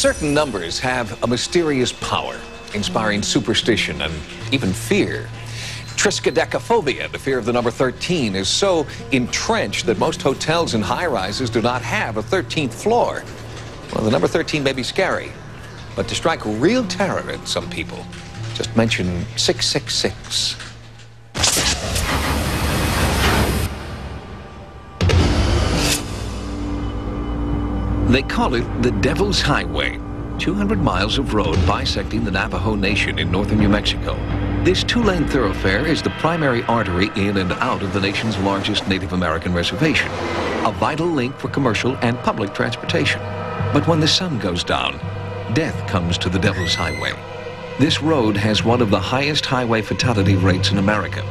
Certain numbers have a mysterious power, inspiring superstition and even fear. Triskaidekaphobia, the fear of the number 13, is so entrenched that most hotels and high-rises do not have a 13th floor. Well, the number 13 may be scary, but to strike real terror in some people, just mention 666. They call it the Devil's Highway, 200 miles of road bisecting the Navajo Nation in northern New Mexico. This two-lane thoroughfare is the primary artery in and out of the nation's largest Native American reservation, a vital link for commercial and public transportation. But when the sun goes down, death comes to the Devil's Highway. This road has one of the highest highway fatality rates in America,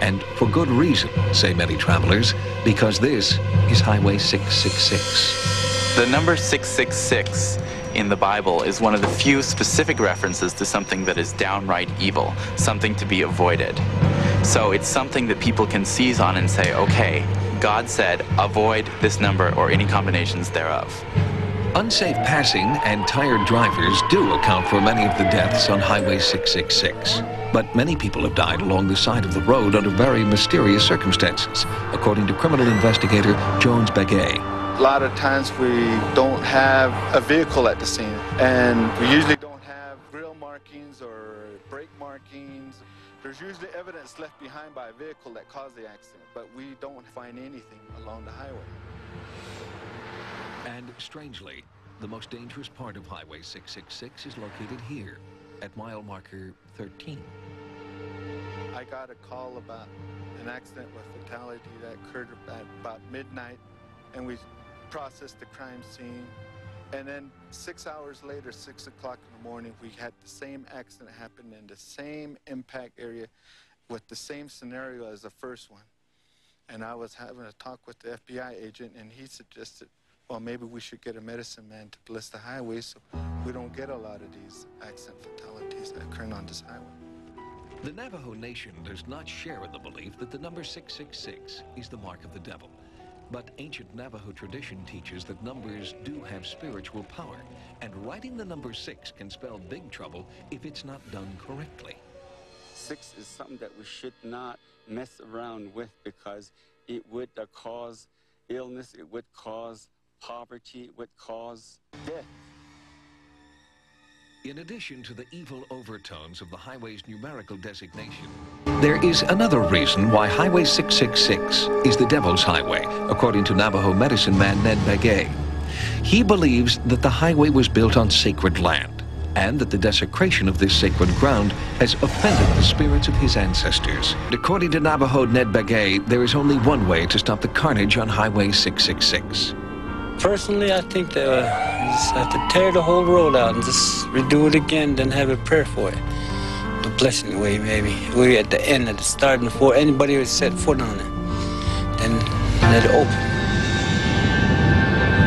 and for good reason, say many travelers, because this is Highway 666. The number 666 in the Bible is one of the few specific references to something that is downright evil, something to be avoided. So it's something that people can seize on and say, okay, God said, avoid this number or any combinations thereof. Unsafe passing and tired drivers do account for many of the deaths on Highway 666. But many people have died along the side of the road under very mysterious circumstances, according to criminal investigator Jones Begay. A lot of times we don't have a vehicle at the scene, and we usually don't have grill markings or brake markings. There's usually evidence left behind by a vehicle that caused the accident, but we don't find anything along the highway. And strangely, the most dangerous part of Highway 666 is located here, at mile marker 13. I got a call about an accident with fatality that occurred at about midnight, and we processed the crime scene, and then 6 hours later, 6 o'clock in the morning, we had the same accident happen in the same impact area with the same scenario as the first one. And I was having a talk with the FBI agent, and he suggested, well, maybe we should get a medicine man to bless the highway so we don't get a lot of these accident fatalities that occur on this highway. The Navajo Nation does not share in the belief that the number 666 is the mark of the devil. But ancient Navajo tradition teaches that numbers do have spiritual power, and writing the number 6 can spell big trouble if it's not done correctly. 6 is something that we should not mess around with because it would cause illness, it would cause poverty, it would cause death. In addition to the evil overtones of the highway's numerical designation, there is another reason why Highway 666 is the Devil's Highway, according to Navajo medicine man Ned Begay. He believes that the highway was built on sacred land, and that the desecration of this sacred ground has offended the spirits of his ancestors. According to Navajo Ned Begay, there is only one way to stop the carnage on Highway 666. Personally, I think they just have to tear the whole road out and just redo it again, then have a prayer for it. The blessing way, maybe. We're at the end, at the start, before anybody would set foot on it. Then let it open.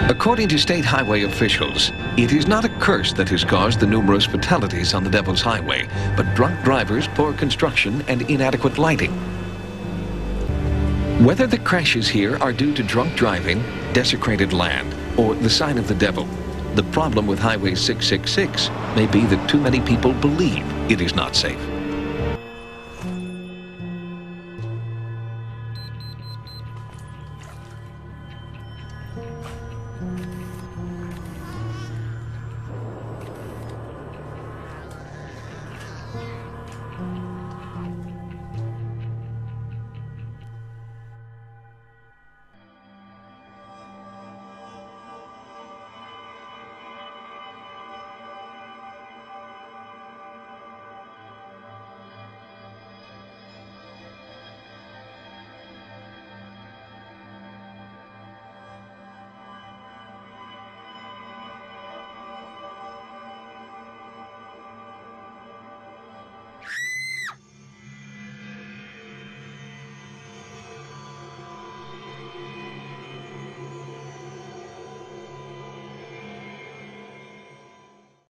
According to state highway officials, it is not a curse that has caused the numerous fatalities on the Devil's Highway, but drunk drivers, poor construction, and inadequate lighting. Whether the crashes here are due to drunk driving, desecrated land, or the sign of the devil, the problem with Highway 666 may be that too many people believe it is not safe.